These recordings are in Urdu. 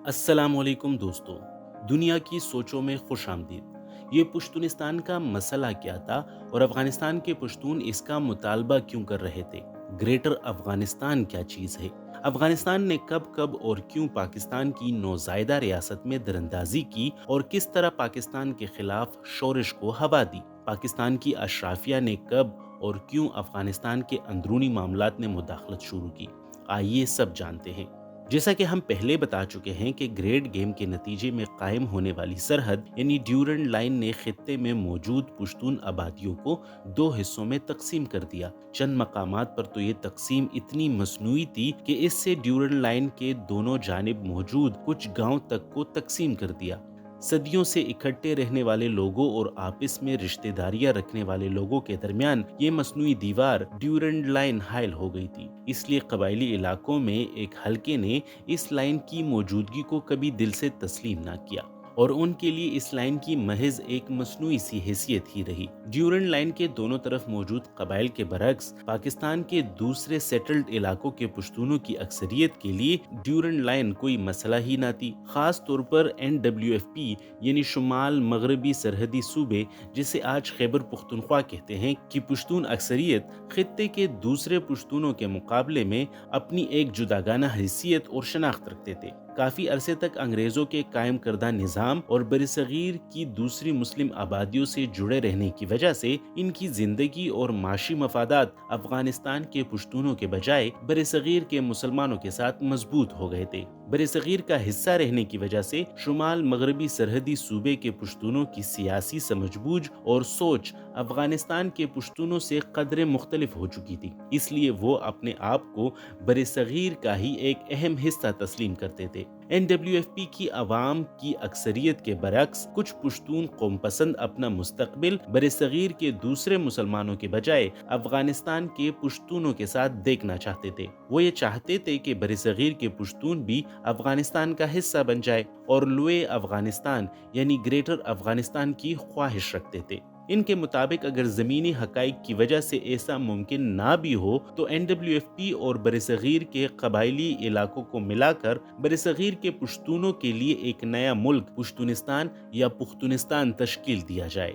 السلام علیکم دوستو، دنیا کی سوچوں میں خوش آمدید۔ یہ پشتونستان کا مسئلہ کیا تھا اور افغانستان کے پشتون اس کا مطالبہ کیوں کر رہے تھے؟ گریٹر افغانستان کیا چیز ہے؟ افغانستان نے کب اور کیوں پاکستان کی نوزائیدہ ریاست میں دراندازی کی اور کس طرح پاکستان کے خلاف شورش کو ہوا دی؟ پاکستان کی اشرافیہ نے کب اور کیوں افغانستان کے اندرونی معاملات میں مداخلت شروع کی؟ آئیے سب جانتے ہیں۔ جیسا کہ ہم پہلے بتا چکے ہیں کہ گریٹ گیم کے نتیجے میں قائم ہونے والی سرحد یعنی ڈیورنڈ لائن نے خطے میں موجود پشتون آبادیوں کو دو حصوں میں تقسیم کر دیا۔ چند مقامات پر تو یہ تقسیم اتنی مصنوعی تھی کہ اس سے ڈیورنڈ لائن کے دونوں جانب موجود کچھ گاؤں تک کو تقسیم کر دیا۔ صدیوں سے اکٹھے رہنے والے لوگوں اور آپس میں رشتہ داریاں رکھنے والے لوگوں کے درمیان یہ مصنوعی دیوار ڈیورنڈ لائن حائل ہو گئی تھی۔ اس لیے قبائلی علاقوں میں ایک حلقے نے اس لائن کی موجودگی کو کبھی دل سے تسلیم نہ کیا اور ان کے لیے اس لائن کی محض ایک مصنوعی سی حیثیت ہی رہی۔ ڈیورنڈ لائن کے دونوں طرف موجود قبائل کے برعکس پاکستان کے دوسرے سیٹلڈ علاقوں کے پشتونوں کی اکثریت کے لیے ڈیورنڈ لائن کوئی مسئلہ ہی نہ تھی، خاص طور پر NWFP یعنی شمال مغربی سرحدی صوبے جسے آج خیبر پختونخوا کہتے ہیں کی پشتون اکثریت خطے کے دوسرے پشتونوں کے مقابلے میں اپنی ایک جداگانہ حیثیت اور شناخت رکھتے تھے۔ کافی عرصے تک انگریزوں کے قائم کردہ نظام اور برصغیر کی دوسری مسلم آبادیوں سے جڑے رہنے کی وجہ سے ان کی زندگی اور معاشی مفادات افغانستان کے پشتونوں کے بجائے برصغیر کے مسلمانوں کے ساتھ مضبوط ہو گئے تھے۔ برصغیر کا حصہ رہنے کی وجہ سے شمال مغربی سرحدی صوبے کے پشتونوں کی سیاسی سمجھ بوجھ اور سوچ افغانستان کے پشتونوں سے قدرے مختلف ہو چکی تھی، اس لیے وہ اپنے آپ کو برصغیر کا ہی ایک اہم حصہ تسلیم کرتے تھے۔ NWFP کی عوام کی اکثریت کے برعکس کچھ پشتون قوم پسند اپنا مستقبل برصغیر کے دوسرے مسلمانوں کے بجائے افغانستان کے پشتونوں کے ساتھ دیکھنا چاہتے تھے۔ وہ یہ چاہتے تھے کہ برصغیر کے پشتون بھی افغانستان کا حصہ بن جائے اور لوئے افغانستان یعنی گریٹر افغانستان کی خواہش رکھتے تھے۔ ان کے مطابق اگر زمینی حقائق کی وجہ سے ایسا ممکن نہ بھی ہو تو NWFP اور برصغیر کے قبائلی علاقوں کو ملا کر برصغیر کے پشتونوں کے لیے ایک نیا ملک پشتونستان یا پختونستان تشکیل دیا جائے۔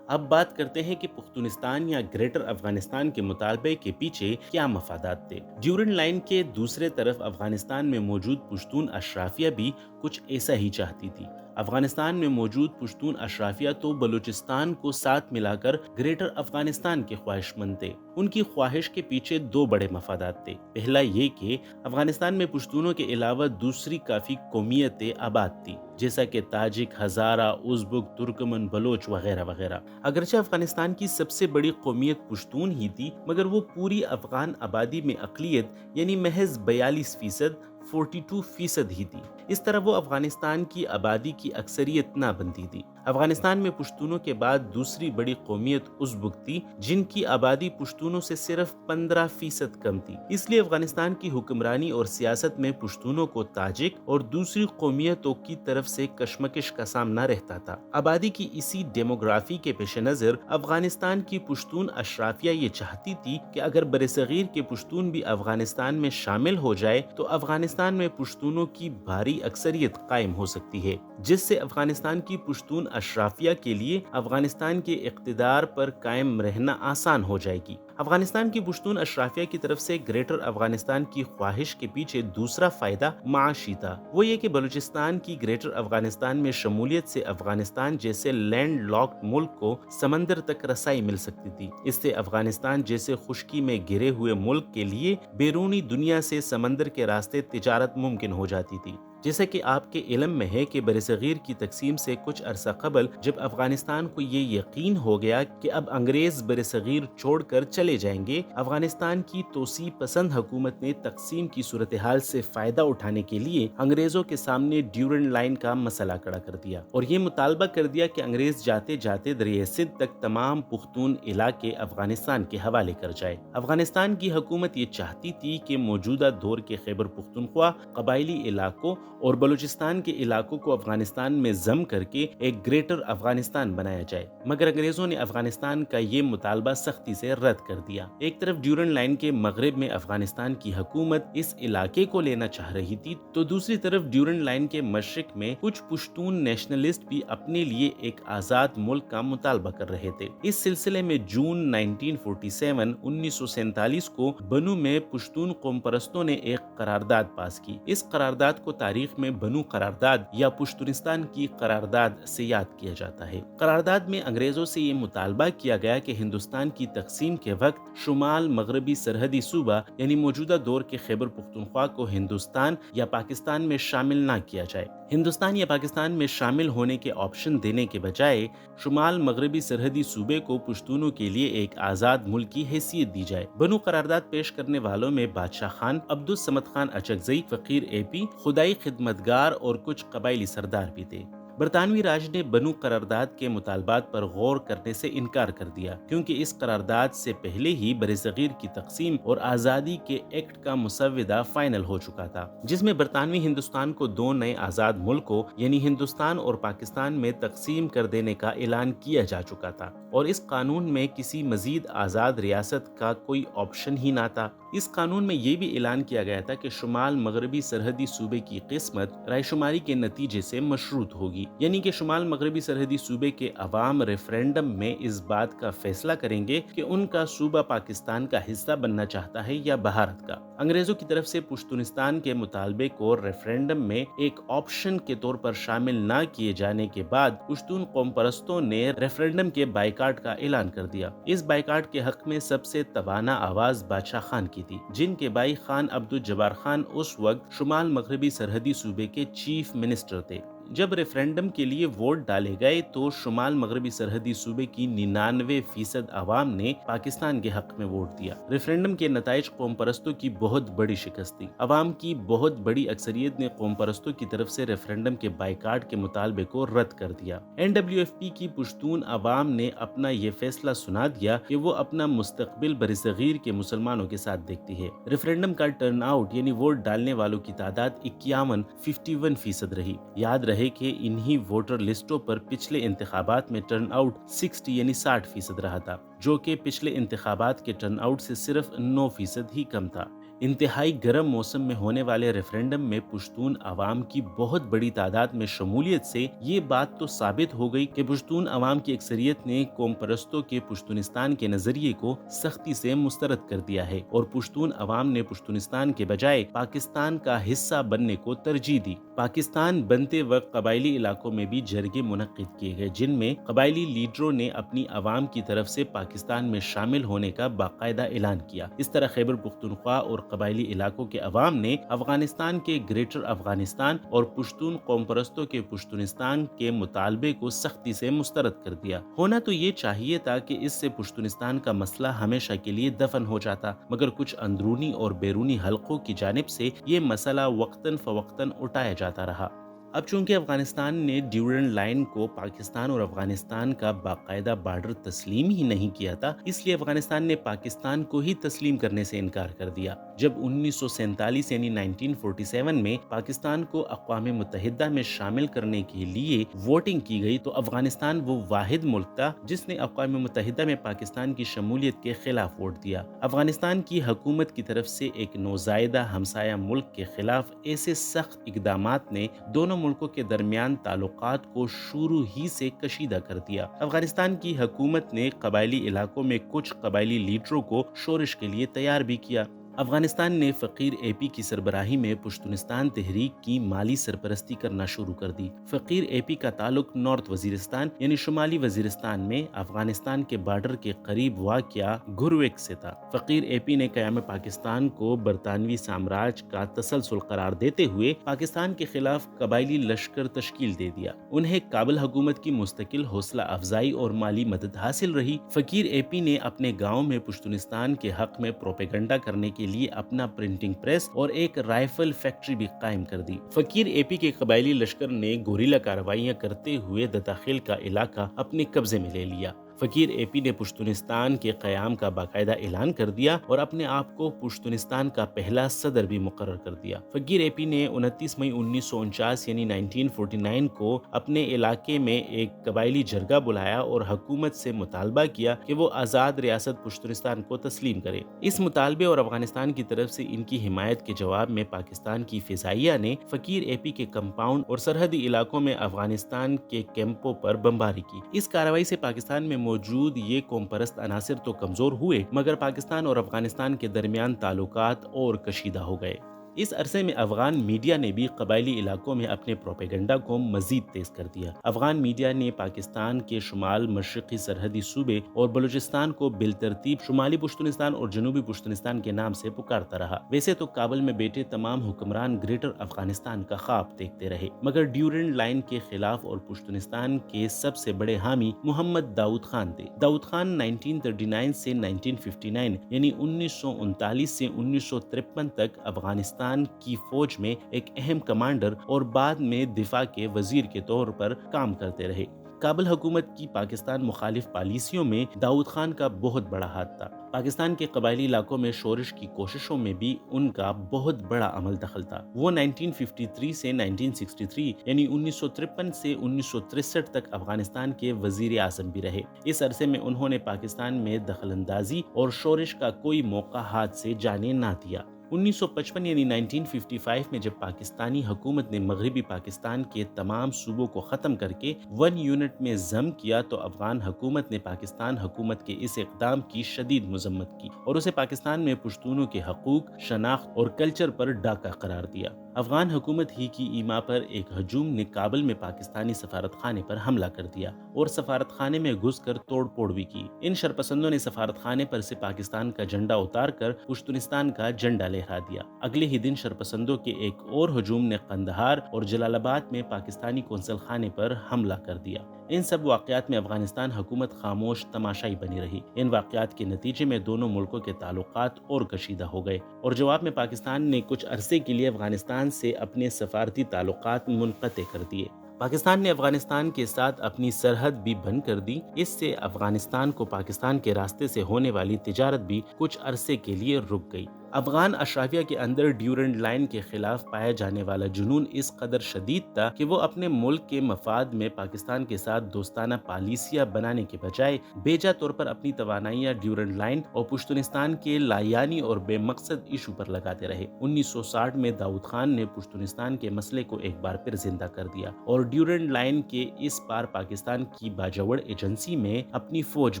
اب بات کرتے ہیں کہ پختونستان یا گریٹر افغانستان کے مطالبے کے پیچھے کیا مفادات تھے۔ ڈیورنڈ لائن کے دوسرے طرف افغانستان میں موجود پشتون اشرافیہ بھی کچھ ایسا ہی چاہتی تھی۔ افغانستان میں موجود پشتون اشرافیہ تو بلوچستان کو ساتھ ملا کر گریٹر افغانستان کے خواہش مند تھے۔ ان کی خواہش کے پیچھے دو بڑے مفادات تھے۔ پہلا یہ کہ افغانستان میں پشتونوں کے علاوہ دوسری کافی قومیتیں آباد تھی، جیسا کہ تاجک، ہزارہ، ازبک، ترکمن، بلوچ وغیرہ وغیرہ۔ اگرچہ افغانستان کی سب سے بڑی قومیت پشتون ہی تھی، مگر وہ پوری افغان آبادی میں اقلیت یعنی محض 42% ہی تھی۔ اس طرح وہ افغانستان کی آبادی کی اکثریت نہ بنتی تھی۔ افغانستان میں پشتونوں کے بعد دوسری بڑی قومیت ازبک تھی، جن کی آبادی پشتونوں سے صرف 15% کم تھی۔ اس لیے افغانستان کی حکمرانی اور سیاست میں پشتونوں کو تاجک اور دوسری قومیتوں کی طرف سے کشمکش کا سامنا رہتا تھا۔ آبادی کی اسی ڈیموگرافی کے پیش نظر افغانستان کی پشتون اشرافیہ یہ چاہتی تھی کہ اگر برصغیر کے پشتون بھی افغانستان میں شامل ہو جائے تو افغانستان میں پشتونوں کی بھاری اکثریت قائم ہو سکتی ہے، جس سے افغانستان کی پشتون اشرافیہ کے لیے افغانستان کے اقتدار پر قائم رہنا آسان ہو جائے گی۔ افغانستان کی پشتون اشرافیہ کی طرف سے گریٹر افغانستان کی خواہش کے پیچھے دوسرا فائدہ معاشی تھا۔ وہ یہ کہ بلوچستان کی گریٹر افغانستان میں شمولیت سے افغانستان جیسے لینڈ لاکڈ ملک کو سمندر تک رسائی مل سکتی تھی۔ اس سے افغانستان جیسے خشکی میں گھرے ہوئے ملک کے لیے بیرونی دنیا سے سمندر کے راستے تجارت ممکن ہو جاتی تھی۔ جیسا کہ آپ کے علم میں ہے کہ برصغیر کی تقسیم سے کچھ عرصہ قبل جب افغانستان کو یہ یقین ہو گیا کہ اب انگریز برصغیر چھوڑ کر چلے جائیں گے، افغانستان کی توسیع پسند حکومت نے تقسیم کی صورتحال سے فائدہ اٹھانے کے لیے انگریزوں کے سامنے ڈیورنڈ لائن کا مسئلہ کھڑا کر دیا اور یہ مطالبہ کر دیا کہ انگریز جاتے جاتے دریائے سندھ تک تمام پختون علاقے افغانستان کے حوالے کر جائے۔ افغانستان کی حکومت یہ چاہتی تھی کہ موجودہ دور کے خیبر پختونخوا قبائلی علاقوں اور بلوچستان کے علاقوں کو افغانستان میں ضم کر کے ایک گریٹر افغانستان بنایا جائے، مگر انگریزوں نے افغانستان کا یہ مطالبہ سختی سے رد کر دیا۔ ایک طرف ڈیورنڈ لائن کے مغرب میں افغانستان کی حکومت اس علاقے کو لینا چاہ رہی تھی، تو دوسری طرف ڈیورنڈ لائن کے مشرق میں کچھ پشتون نیشنلسٹ بھی اپنے لیے ایک آزاد ملک کا مطالبہ کر رہے تھے۔ اس سلسلے میں جون 1947 کو بنو میں پشتون قوم پرستوں نے ایک قرارداد پاس کی۔ اس قرارداد کو تاریخ میں بنو قرارداد یا پشتونستان کی قرارداد سے یاد کیا جاتا ہے۔ قرارداد میں انگریزوں سے یہ مطالبہ کیا گیا کہ ہندوستان کی تقسیم کے وقت شمال مغربی سرحدی صوبہ یعنی موجودہ دور کے خیبر پختونخوا کو ہندوستان یا پاکستان میں شامل نہ کیا جائے۔ ہندوستان یا پاکستان میں شامل ہونے کے آپشن دینے کے بجائے شمال مغربی سرحدی صوبے کو پشتونوں کے لیے ایک آزاد ملک کی حیثیت دی جائے۔ بنو قرارداد پیش کرنے والوں میں بادشاہ خان، عبدالصمد خان اچکزئی، فقیر اے پی، خدائی خدمتگار اور کچھ قبائلی سردار بھی تھے۔ برطانوی راج نے بنو قرارداد کے مطالبات پر غور کرنے سے انکار کر دیا، کیونکہ اس قرارداد سے پہلے ہی برصغیر کی تقسیم اور آزادی کے ایکٹ کا مسودہ فائنل ہو چکا تھا، جس میں برطانوی ہندوستان کو دو نئے آزاد ملکوں یعنی ہندوستان اور پاکستان میں تقسیم کر دینے کا اعلان کیا جا چکا تھا، اور اس قانون میں کسی مزید آزاد ریاست کا کوئی آپشن ہی نہ تھا۔ اس قانون میں یہ بھی اعلان کیا گیا تھا کہ شمال مغربی سرحدی صوبے کی قسمت رائے شماری کے نتیجے سے مشروط ہوگی، یعنی کہ شمال مغربی سرحدی صوبے کے عوام ریفرینڈم میں اس بات کا فیصلہ کریں گے کہ ان کا صوبہ پاکستان کا حصہ بننا چاہتا ہے یا بھارت کا۔ انگریزوں کی طرف سے پشتونستان کے مطالبے کو ریفرینڈم میں ایک آپشن کے طور پر شامل نہ کیے جانے کے بعد پشتون قوم پرستوں نے ریفرینڈم کے بائیکاٹ کا اعلان کر دیا۔ اس بائیکاٹ کے حق میں سب سے توانا آواز بادشاہ خان کی تھی، جن کے بھائی خان عبدالجبار خان اس وقت شمال مغربی سرحدی صوبے کے چیف منسٹر تھے۔ جب ریفرینڈم کے لیے ووٹ ڈالے گئے تو شمال مغربی سرحدی صوبے کی 99% عوام نے پاکستان کے حق میں ووٹ دیا۔ ریفرینڈم کے نتائج قوم پرستوں کی بہت بڑی شکست تھی۔ عوام کی بہت بڑی اکثریت نے قوم پرستوں کی طرف سے ریفرینڈم کے بائیکاٹ کے مطالبے کو رد کر دیا۔ NWFP کی پشتون عوام نے اپنا یہ فیصلہ سنا دیا کہ وہ اپنا مستقبل برصغیر کے مسلمانوں کے ساتھ دیکھتی ہے۔ ریفرینڈم کا ٹرن آؤٹ یعنی ووٹ ڈالنے والوں کی تعداد 51% رہی۔ یاد رہے کہ انہی ووٹر لسٹوں پر پچھلے انتخابات میں ٹرن آؤٹ 60% رہا تھا، جو کہ پچھلے انتخابات کے ٹرن آؤٹ سے صرف 9% ہی کم تھا۔ انتہائی گرم موسم میں ہونے والے ریفرینڈم میں پشتون عوام کی بہت بڑی تعداد میں شمولیت سے یہ بات تو ثابت ہو گئی کہ پشتون عوام کی اکثریت نے قوم پرستوں کے پشتونستان کے نظریے کو سختی سے مسترد کر دیا ہے، اور پشتون عوام نے پشتونستان کے بجائے پاکستان کا حصہ بننے کو ترجیح دی۔ پاکستان بنتے وقت قبائلی علاقوں میں بھی جرگے منعقد کیے گئے، جن میں قبائلی لیڈروں نے اپنی عوام کی طرف سے پاکستان میں شامل ہونے کا باقاعدہ اعلان کیا۔ اس طرح خیبر پختونخوا اور قبائلی علاقوں کے عوام نے افغانستان کے گریٹر افغانستان اور پشتون قوم پرستوں کے پشتونستان کے مطالبے کو سختی سے مسترد کر دیا۔ ہونا تو یہ چاہیے تھا کہ اس سے پشتونستان کا مسئلہ ہمیشہ کے لیے دفن ہو جاتا، مگر کچھ اندرونی اور بیرونی حلقوں کی جانب سے یہ مسئلہ وقتاً فوقتاً اٹھایا جاتا رہا۔ اب چونکہ افغانستان نے ڈیورنڈ لائن کو پاکستان اور افغانستان کا باقاعدہ بارڈر تسلیم ہی نہیں کیا تھا، اس لیے افغانستان نے پاکستان کو ہی تسلیم کرنے سے انکار کر دیا۔ جب 1947 یعنی 1947 میں پاکستان کو اقوام متحدہ میں شامل کرنے کے لیے ووٹنگ کی گئی تو افغانستان وہ واحد ملک تھا جس نے اقوام متحدہ میں پاکستان کی شمولیت کے خلاف ووٹ دیا۔ افغانستان کی حکومت کی طرف سے ایک نوزائیدہ ہمسایہ ملک کے خلاف ایسے سخت اقدامات نے دونوں ملکوں کے درمیان تعلقات کو شروع ہی سے کشیدہ کر دیا۔ افغانستان کی حکومت نے قبائلی علاقوں میں کچھ قبائلی لیڈروں کو شورش کے لیے تیار بھی کیا۔ افغانستان نے فقیر اے پی کی سربراہی میں پشتونستان تحریک کی مالی سرپرستی کرنا شروع کر دی۔ فقیر اے پی کا تعلق نارتھ وزیرستان یعنی شمالی وزیرستان میں افغانستان کے بارڈر کے قریب واقع گرویک سے تھا۔ فقیر اے پی نے قیام پاکستان کو برطانوی سامراج کا تسلسل قرار دیتے ہوئے پاکستان کے خلاف قبائلی لشکر تشکیل دے دیا۔ انہیں کابل حکومت کی مستقل حوصلہ افزائی اور مالی مدد حاصل رہی۔ فقیر اے پی نے اپنے گاؤں میں پشتونستان کے حق میں پروپیگنڈا کرنے کے لیے اپنا پرنٹنگ پریس اور ایک رائفل فیکٹری بھی قائم کر دی۔ فقیر اے پی کے قبائلی لشکر نے گوریلا کارروائیاں کرتے ہوئے دتاخیل کا علاقہ اپنے قبضے میں لے لیا۔ فقیر اے پی نے پشتونستان کے قیام کا باقاعدہ اعلان کر دیا اور اپنے آپ کو پشتونستان کا پہلا صدر بھی مقرر کر دیا۔ فقیر اے پی نے 29 مئی 1949 یعنی 1949 کو اپنے علاقے میں ایک قبائلی جرگہ بلایا اور حکومت سے مطالبہ کیا کہ وہ آزاد ریاست پشتونستان کو تسلیم کرے۔ اس مطالبے اور افغانستان کی طرف سے ان کی حمایت کے جواب میں پاکستان کی فضائیہ نے فقیر اے پی کے کمپاؤنڈ اور سرحدی علاقوں میں افغانستان کے کیمپوں پر بمباری کی۔ اس کارروائی سے پاکستان میں موجود یہ قوم پرست عناصر تو کمزور ہوئے، مگر پاکستان اور افغانستان کے درمیان تعلقات اور کشیدہ ہو گئے۔ اس عرصے میں افغان میڈیا نے بھی قبائلی علاقوں میں اپنے پروپیگنڈا کو مزید تیز کر دیا۔ افغان میڈیا نے پاکستان کے شمال مشرقی سرحدی صوبے اور بلوچستان کو بالترتیب شمالی پشتونستان اور جنوبی پشتونستان کے نام سے پکارتا رہا۔ ویسے تو کابل میں بیٹھے تمام حکمران گریٹر افغانستان کا خواب دیکھتے رہے، مگر ڈیورنڈ لائن کے خلاف اور پشتونستان کے سب سے بڑے حامی محمد داؤد خان تھے۔ داؤد خان 1939 سے 1959 یعنی 1939 سے 1953 تک افغانستان کی فوج میں ایک اہم کمانڈر اور بعد میں دفاع کے وزیر کے طور پر کام کرتے رہے۔ کابل حکومت کی پاکستان مخالف پالیسیوں میں داؤد خان کا بہت بڑا ہاتھ تھا۔ پاکستان کے قبائلی علاقوں میں شورش کی کوششوں میں بھی ان کا بہت بڑا عمل دخل تھا۔ وہ 1953 سے 1963 یعنی 1953 سے 1963 تک افغانستان کے وزیر اعظم بھی رہے۔ اس عرصے میں انہوں نے پاکستان میں دخل اندازی اور شورش کا کوئی موقع ہاتھ سے جانے نہ دیا۔ 1955 یعنی 1955 میں جب پاکستانی حکومت نے مغربی پاکستان کے تمام صوبوں کو ختم کر کے 1 یونٹ میں ضم کیا تو افغان حکومت نے پاکستان حکومت کے اس اقدام کی شدید مذمت کی اور اسے پاکستان میں پشتونوں کے حقوق، شناخت اور کلچر پر ڈاکہ قرار دیا۔ افغان حکومت ہی کی ایما پر ایک ہجوم نے کابل میں پاکستانی سفارت خانے پر حملہ کر دیا اور سفارت خانے میں گھس کر توڑ پھوڑ بھی کی۔ ان شرپسندوں نے سفارت خانے پر سے پاکستان کا جھنڈا اتار کر پشتونستان کا جھنڈا لہرا دیا۔ اگلے ہی دن شرپسندوں کے ایک اور ہجوم نے قندھار اور جلال آباد میں پاکستانی قونصل خانے پر حملہ کر دیا۔ ان سب واقعات میں افغانستان حکومت خاموش تماشائی بنی رہی۔ ان واقعات کے نتیجے میں دونوں ملکوں کے تعلقات اور کشیدہ ہو گئے اور جواب میں پاکستان نے کچھ عرصے کے لیے افغانستان سے اپنے سفارتی تعلقات منقطع کر دیے۔ پاکستان نے افغانستان کے ساتھ اپنی سرحد بھی بند کر دی۔ اس سے افغانستان کو پاکستان کے راستے سے ہونے والی تجارت بھی کچھ عرصے کے لیے رک گئی۔ افغان اشرافیہ کے اندر ڈیورنڈ لائن کے خلاف پایا جانے والا جنون اس قدر شدید تھا کہ وہ اپنے ملک کے مفاد میں پاکستان کے ساتھ دوستانہ پالیسیاں بنانے کے بجائے بیجا طور پر اپنی توانائیاں ڈیورنڈ لائن اور پشتونستان کے لایانی اور بے مقصد ایشو پر لگاتے رہے۔ 1960 میں داؤد خان نے پشتونستان کے مسئلے کو ایک بار پھر زندہ کر دیا اور ڈیورنڈ لائن کے اس پار پاکستان کی باجوڑ ایجنسی میں اپنی فوج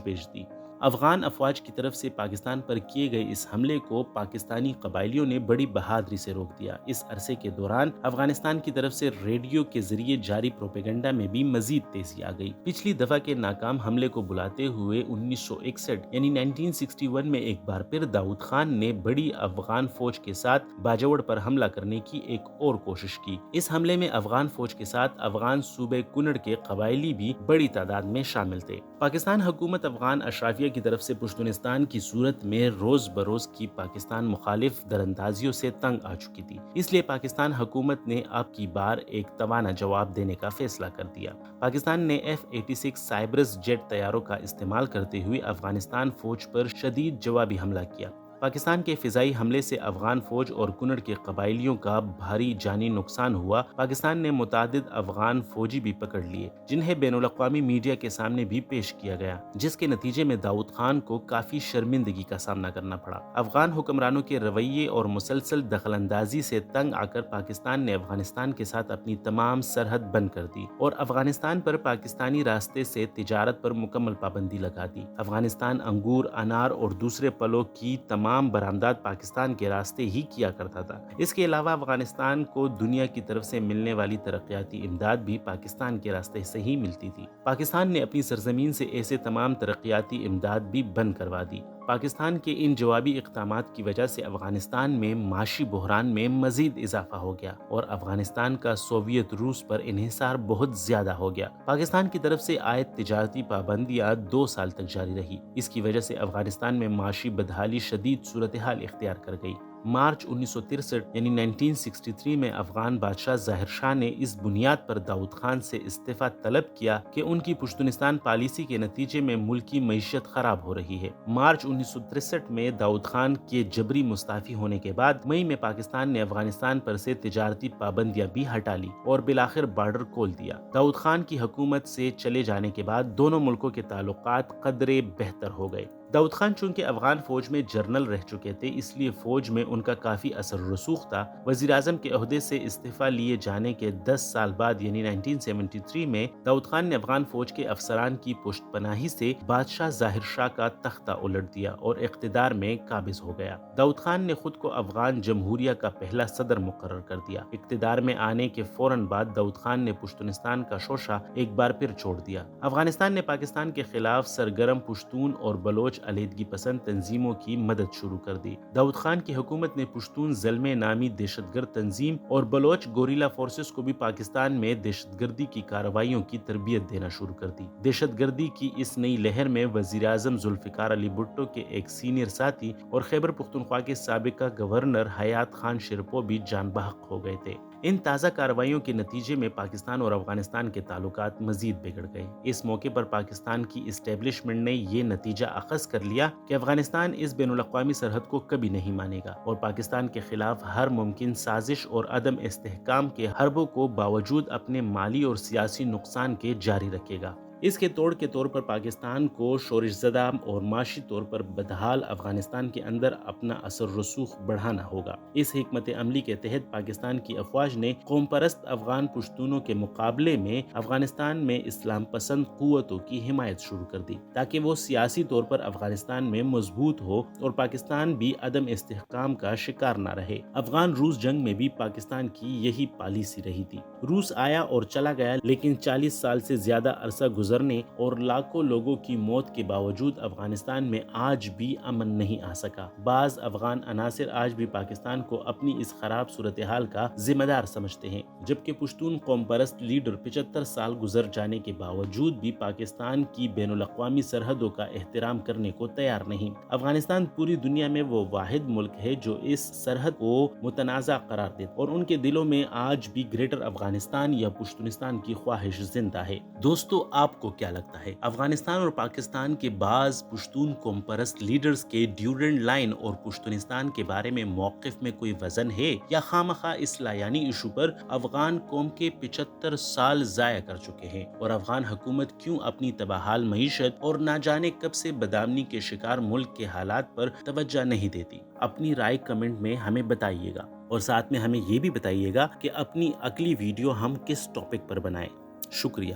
بھیج دی۔ افغان افواج کی طرف سے پاکستان پر کیے گئے اس حملے کو پاکستانی قبائلیوں نے بڑی بہادری سے روک دیا۔ اس عرصے کے دوران افغانستان کی طرف سے ریڈیو کے ذریعے جاری پروپیگنڈا میں بھی مزید تیزی آ گئی۔ پچھلی دفعہ کے ناکام حملے کو بلاتے ہوئے 1961 یعنی 1961 میں ایک بار پھر داؤد خان نے بڑی افغان فوج کے ساتھ باجوڑ پر حملہ کرنے کی ایک اور کوشش کی۔ اس حملے میں افغان فوج کے ساتھ افغان صوبے کنڑ کے قبائلی بھی بڑی تعداد میں شامل تھے۔ پاکستان حکومت افغان اشرافیہ کی طرف سے پشتونستان کی صورت میں روز بروز کی پاکستان مخالف دراندازیوں سے تنگ آ چکی تھی، اس لیے پاکستان حکومت نے اب کی بار ایک توانا جواب دینے کا فیصلہ کر دیا۔ پاکستان نے F-86 سائبرس جیٹ طیاروں کا استعمال کرتے ہوئے افغانستان فوج پر شدید جوابی حملہ کیا۔ پاکستان کے فضائی حملے سے افغان فوج اور کنڑ کے قبائلیوں کا بھاری جانی نقصان ہوا۔ پاکستان نے متعدد افغان فوجی بھی پکڑ لیے جنہیں بین الاقوامی میڈیا کے سامنے بھی پیش کیا گیا، جس کے نتیجے میں داؤد خان کو کافی شرمندگی کا سامنا کرنا پڑا۔ افغان حکمرانوں کے رویے اور مسلسل دخل اندازی سے تنگ آ کر پاکستان نے افغانستان کے ساتھ اپنی تمام سرحد بند کر دی اور افغانستان پر پاکستانی راستے سے تجارت پر مکمل پابندی لگا دی۔ افغانستان انگور، انار اور دوسرے پھلوں کی تمام برآمدات پاکستان کے راستے ہی کیا کرتا تھا۔ اس کے علاوہ افغانستان کو دنیا کی طرف سے ملنے والی ترقیاتی امداد بھی پاکستان کے راستے سے ہی ملتی تھی۔ پاکستان نے اپنی سرزمین سے ایسے تمام ترقیاتی امداد بھی بند کروا دی۔ پاکستان کے ان جوابی اقدامات کی وجہ سے افغانستان میں معاشی بحران میں مزید اضافہ ہو گیا اور افغانستان کا سوویت روس پر انحصار بہت زیادہ ہو گیا۔ پاکستان کی طرف سے عائد تجارتی پابندیاں 2 سال تک جاری رہی۔ اس کی وجہ سے افغانستان میں معاشی بدحالی شدید صورتحال اختیار کر گئی۔ مارچ 1963 یعنی 1963 میں افغان بادشاہ ظاہر شاہ نے اس بنیاد پر داؤد خان سے استعفیٰ طلب کیا کہ ان کی پشتونستان پالیسی کے نتیجے میں ملک کی معیشت خراب ہو رہی ہے۔ مارچ 1963 میں داؤد خان کے جبری مستعفی ہونے کے بعد مئی میں پاکستان نے افغانستان پر سے تجارتی پابندیاں بھی ہٹا لی اور بالآخر بارڈر کھول دیا۔ داؤد خان کی حکومت سے چلے جانے کے بعد دونوں ملکوں کے تعلقات قدرے بہتر ہو گئے۔ داؤد خان چونکہ افغان فوج میں جنرل رہ چکے تھے، اس لیے فوج میں ان کا کافی اثر رسوخ تھا۔ وزیر اعظم کے عہدے سے استعفیٰ لیے جانے کے 10 سال بعد یعنی 1973 میں داؤد خان نے افغان فوج کے افسران کی پشت پناہی سے بادشاہ ظاہر شاہ کا تختہ الٹ دیا اور اقتدار میں قابض ہو گیا۔ داؤد خان نے خود کو افغان جمہوریہ کا پہلا صدر مقرر کر دیا۔ اقتدار میں آنے کے فوراً بعد داؤد خان نے پشتونستان کا شوشہ ایک بار پھر چھوڑ دیا۔ افغانستان نے پاکستان کے خلاف سرگرم پشتون اور بلوچ علیحدگی پسند تنظیموں کی مدد شروع کر دی۔ داؤد خان کی حکومت نے پشتون زلمے نامی دہشت گرد تنظیم اور بلوچ گوریلا فورسز کو بھی پاکستان میں دہشت گردی کی کارروائیوں کی تربیت دینا شروع کر دی۔ دہشت گردی کی اس نئی لہر میں وزیر اعظم ذوالفقار علی بھٹو کے ایک سینئر ساتھی اور خیبر پختونخوا کے سابقہ گورنر حیات خان شرپو بھی جان بحق ہو گئے تھے۔ ان تازہ کارروائیوں کے نتیجے میں پاکستان اور افغانستان کے تعلقات مزید بگڑ گئے۔ اس موقع پر پاکستان کی اسٹیبلشمنٹ نے یہ نتیجہ اخذ کر لیا کہ افغانستان اس بین الاقوامی سرحد کو کبھی نہیں مانے گا اور پاکستان کے خلاف ہر ممکن سازش اور عدم استحکام کے حربوں کو باوجود اپنے مالی اور سیاسی نقصان کے جاری رکھے گا۔ اس کے توڑ کے طور پر پاکستان کو شورش زدہ اور معاشی طور پر بدحال افغانستان کے اندر اپنا اثر رسوخ بڑھانا ہوگا۔ اس حکمت عملی کے تحت پاکستان کی افواج نے قوم پرست افغان پشتونوں کے مقابلے میں افغانستان میں اسلام پسند قوتوں کی حمایت شروع کر دی تاکہ وہ سیاسی طور پر افغانستان میں مضبوط ہو اور پاکستان بھی عدم استحکام کا شکار نہ رہے۔ افغان روس جنگ میں بھی پاکستان کی یہی پالیسی رہی تھی۔ روس آیا اور چلا گیا، لیکن 40 سال سے زیادہ عرصہ گزرنے اور لاکھوں لوگوں کی موت کے باوجود افغانستان میں آج بھی امن نہیں آ سکا۔ بعض افغان عناصر آج بھی پاکستان کو اپنی اس خراب صورتحال کا ذمہ دار سمجھتے ہیں، جبکہ پشتون قوم پرست لیڈر 75 سال گزر جانے کے باوجود بھی پاکستان کی بین الاقوامی سرحدوں کا احترام کرنے کو تیار نہیں۔ افغانستان پوری دنیا میں وہ واحد ملک ہے جو اس سرحد کو متنازع قرار دیتا اور ان کے دلوں میں آج بھی گریٹر افغانستان یا پشتونستان کی خواہش زندہ ہے۔ دوستو، آپ کو کیا لگتا ہے؟ افغانستان اور پاکستان کے بعض پشتون قوم پرست لیڈرز کے ڈیورنڈ لائن اور پشتونستان کے بارے میں موقف میں کوئی وزن ہے یا خامخواہ اس لایانی ایشو پر افغان قوم کے 75 سال ضائع کر چکے ہیں اور افغان حکومت کیوں اپنی تباہال معیشت اور نہ جانے کب سے بدامنی کے شکار ملک کے حالات پر توجہ نہیں دیتی؟ اپنی رائے کمنٹ میں ہمیں بتائیے گا اور ساتھ میں ہمیں یہ بھی بتائیے گا کہ اپنی اگلی ویڈیو ہم کس ٹاپک پر بنائیں۔ شکریہ۔